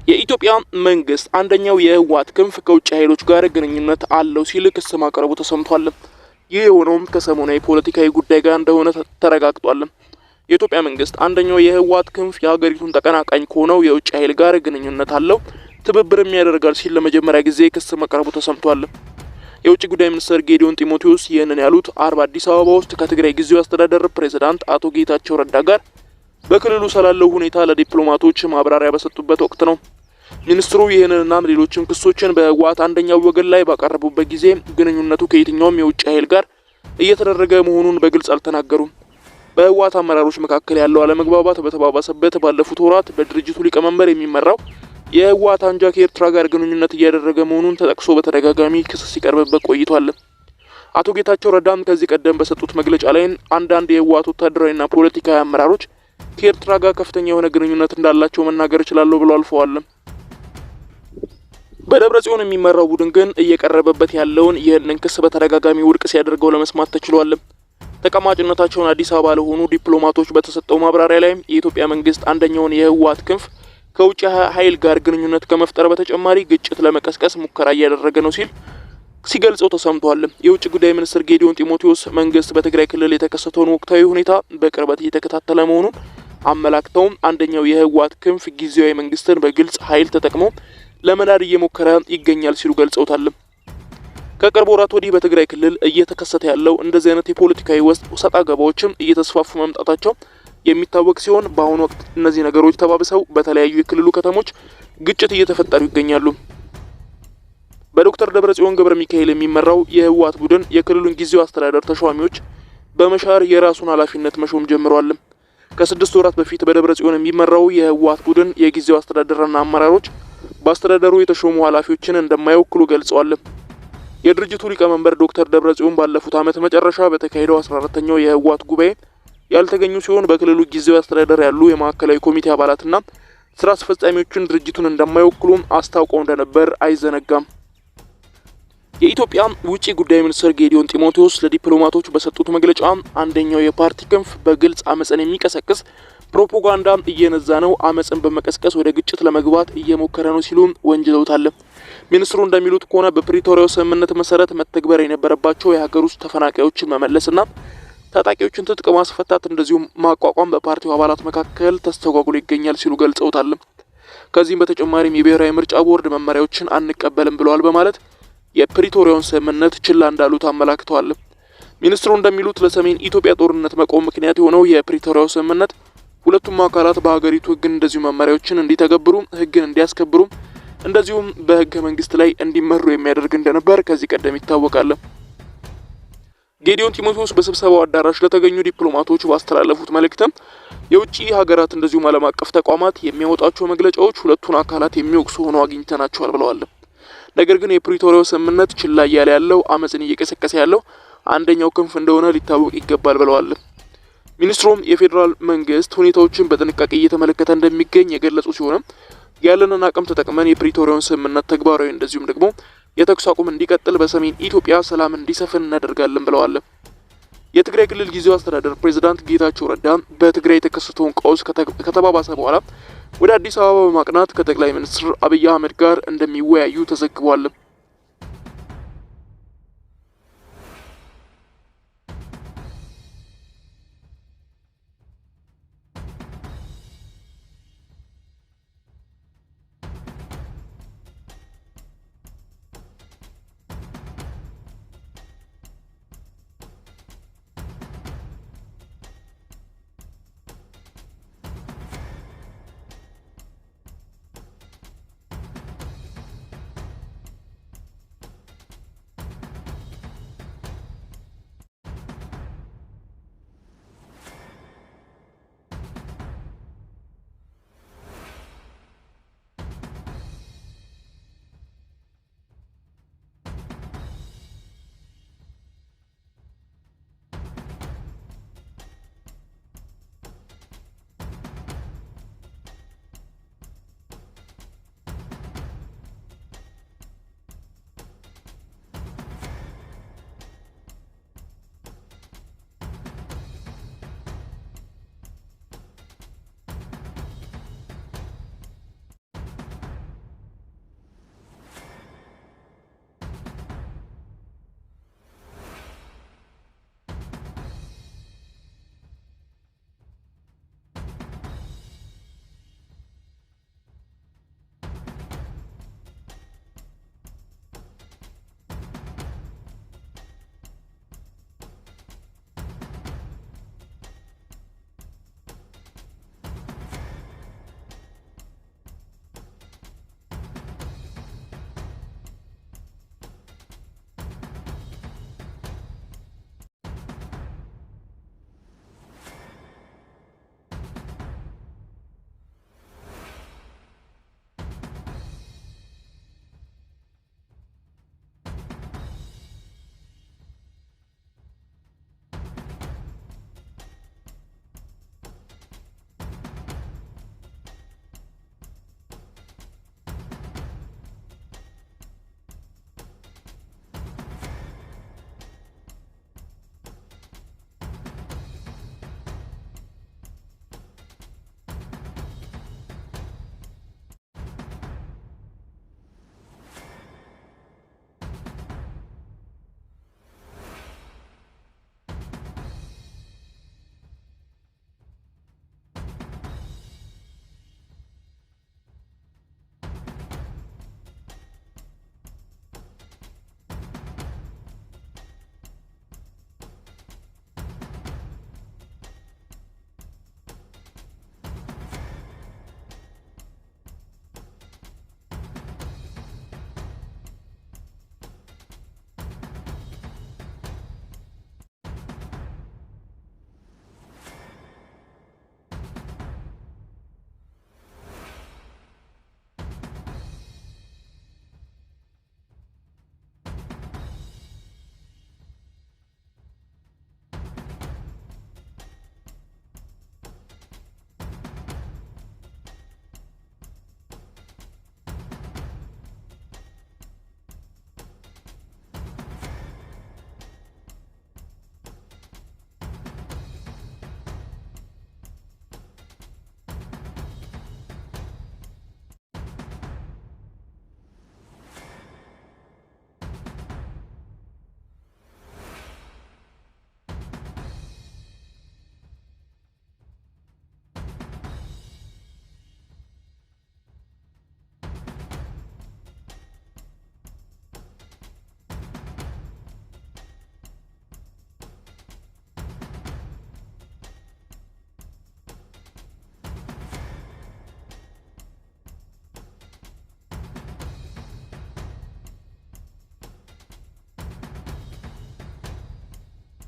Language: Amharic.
የኢትዮጵያ መንግስት አንደኛው የህወሓት ክንፍ ከውጭ ኃይሎች ጋር ግንኙነት አለው ሲል ክስ ማቅረቡ ተሰምቷል። ይህ የሆነውም ከሰሞናዊ ፖለቲካዊ ጉዳይ ጋር እንደሆነ ተረጋግጧል። የኢትዮጵያ መንግስት አንደኛው የህወሓት ክንፍ የሀገሪቱን ተቀናቃኝ ከሆነው የውጭ ኃይል ጋር ግንኙነት አለው፣ ትብብርም ያደርጋል ሲል ለመጀመሪያ ጊዜ ክስ መቅረቡ ተሰምቷል። የውጭ ጉዳይ ሚኒስትር ጌዲዮን ጢሞቴዎስ ይህንን ያሉት አርብ አዲስ አበባ ውስጥ ከትግራይ ጊዜያዊ አስተዳደር ፕሬዝዳንት አቶ ጌታቸው ረዳ ጋር በክልሉ ስላለው ሁኔታ ለዲፕሎማቶች ማብራሪያ በሰጡበት ወቅት ነው። ሚኒስትሩ ይህንንና ሌሎችም ክሶችን በህወሓት አንደኛው ወገን ላይ ባቀረቡበት ጊዜ ግንኙነቱ ከየትኛውም የውጭ ኃይል ጋር እየተደረገ መሆኑን በግልጽ አልተናገሩም። በህወሓት አመራሮች መካከል ያለው አለመግባባት በተባባሰበት ባለፉት ወራት በድርጅቱ ሊቀመንበር የሚመራው የህወሓት አንጃ ከኤርትራ ጋር ግንኙነት እያደረገ መሆኑን ተጠቅሶ በተደጋጋሚ ክስ ሲቀርብበት ቆይቷል። አቶ ጌታቸው ረዳም ከዚህ ቀደም በሰጡት መግለጫ ላይ አንዳንድ የህወሓት ወታደራዊና ፖለቲካዊ አመራሮች ከኤርትራ ጋር ከፍተኛ የሆነ ግንኙነት እንዳላቸው መናገር ይችላሉ ብለው አልፈዋል። በደብረጽዮን የሚመራው ቡድን ግን እየቀረበበት ያለውን ይህንን ክስ በተደጋጋሚ ውድቅ ሲያደርገው ለመስማት ተችሏል። ተቀማጭነታቸውን አዲስ አበባ ለሆኑ ዲፕሎማቶች በተሰጠው ማብራሪያ ላይ የኢትዮጵያ መንግስት አንደኛውን የህወሓት ክንፍ ከውጭ ኃይል ጋር ግንኙነት ከመፍጠር በተጨማሪ ግጭት ለመቀስቀስ ሙከራ እያደረገ ነው ሲል ሲገልጸው ተሰምቷል። የውጭ ጉዳይ ሚኒስትር ጌዲዮን ጢሞቴዎስ መንግስት በትግራይ ክልል የተከሰተውን ወቅታዊ ሁኔታ በቅርበት እየተከታተለ መሆኑን አመላክተውም አንደኛው የህወሓት ክንፍ ጊዜያዊ መንግስትን በግልጽ ኃይል ተጠቅሞ ለመናድ እየሞከረ ይገኛል ሲሉ ገልጸውታል። ከቅርብ ወራት ወዲህ በትግራይ ክልል እየተከሰተ ያለው እንደዚህ አይነት የፖለቲካዊ ሰጣ ገባዎችም እየተስፋፉ መምጣታቸው የሚታወቅ ሲሆን በአሁኑ ወቅት እነዚህ ነገሮች ተባብሰው በተለያዩ የክልሉ ከተሞች ግጭት እየተፈጠሩ ይገኛሉ። በዶክተር ደብረጽዮን ገብረ ሚካኤል የሚመራው የህወሓት ቡድን የክልሉን ጊዜያዊ አስተዳደር ተሿሚዎች በመሻር የራሱን ኃላፊነት መሾም ጀምሯል። ከ6 ወራት በፊት በደብረጽዮን የሚመራው የህወሓት ቡድን የጊዜያዊ አስተዳደርና አመራሮች በአስተዳደሩ የተሾሙ ኃላፊዎችን እንደማይወክሉ ገልጸዋል። የድርጅቱ ሊቀመንበር ዶክተር ደብረጽዮን ባለፉት ዓመት መጨረሻ በተካሄደው 14ኛው የህወሓት ጉባኤ ያልተገኙ ሲሆን በክልሉ ጊዜያዊ አስተዳደር ያሉ የማዕከላዊ ኮሚቴ አባላትና ስራ አስፈጻሚዎችን ድርጅቱን እንደማይወክሉ አስታውቀው እንደነበር አይዘነጋም። የኢትዮጵያ ውጪ ጉዳይ ሚኒስትር ጌዲዮን ጢሞቴዎስ ለዲፕሎማቶች በሰጡት መግለጫ አንደኛው የፓርቲ ክንፍ በግልጽ አመጽን የሚቀሰቅስ ፕሮፓጋንዳ እየነዛ ነው፣ አመጽን በመቀስቀስ ወደ ግጭት ለመግባት እየሞከረ ነው ሲሉ ወንጅለውታል። ሚኒስትሩ እንደሚሉት ከሆነ በፕሪቶሪያው ስምምነት መሰረት መተግበር የነበረባቸው የሀገር ውስጥ ተፈናቃዮችን መመለስና ታጣቂዎችን ትጥቅ ማስፈታት እንደዚሁም ማቋቋም በፓርቲው አባላት መካከል ተስተጓጉሎ ይገኛል ሲሉ ገልጸውታል። ከዚህም በተጨማሪም የብሔራዊ ምርጫ ቦርድ መመሪያዎችን አንቀበልም ብለዋል በማለት የፕሪቶሪያውን ስምምነት ችላ እንዳሉት አመላክተዋል። ሚኒስትሩ እንደሚሉት ለሰሜን ኢትዮጵያ ጦርነት መቆም ምክንያት የሆነው የፕሪቶሪያው ስምምነት ሁለቱም አካላት በሀገሪቱ ህግን እንደዚሁ መመሪያዎችን እንዲተገብሩ፣ ህግን እንዲያስከብሩ እንደዚሁም በህገ መንግስት ላይ እንዲመሩ የሚያደርግ እንደነበር ከዚህ ቀደም ይታወቃል። ጌዲዮን ጢሞቴዎስ በስብሰባው አዳራሽ ለተገኙ ዲፕሎማቶች ባስተላለፉት መልእክትም የውጭ ሀገራት እንደዚሁም ዓለም አቀፍ ተቋማት የሚያወጣቸው መግለጫዎች ሁለቱን አካላት የሚወቅሱ ሆነው አግኝተናቸዋል ብለዋል። ነገር ግን የፕሪቶሪያው ስምምነት ችላ እያለ ያለው አመጽን እየቀሰቀሰ ያለው አንደኛው ክንፍ እንደሆነ ሊታወቅ ይገባል ብለዋል። ሚኒስትሩም የፌዴራል መንግስት ሁኔታዎችን በጥንቃቄ እየተመለከተ እንደሚገኝ የገለጹ ሲሆን ያለንን አቅም ተጠቅመን የፕሪቶሪያውን ስምምነት ተግባራዊ እንደዚሁም ደግሞ የተኩስ አቁም እንዲቀጥል በሰሜን ኢትዮጵያ ሰላም እንዲሰፍን እናደርጋለን ብለዋል። የትግራይ ክልል ጊዜያዊ አስተዳደር ፕሬዝዳንት ጌታቸው ረዳ በትግራይ የተከሰተውን ቀውስ ከተባባሰ በኋላ ወደ አዲስ አበባ በማቅናት ከጠቅላይ ሚኒስትር አብይ አህመድ ጋር እንደሚወያዩ ተዘግቧል።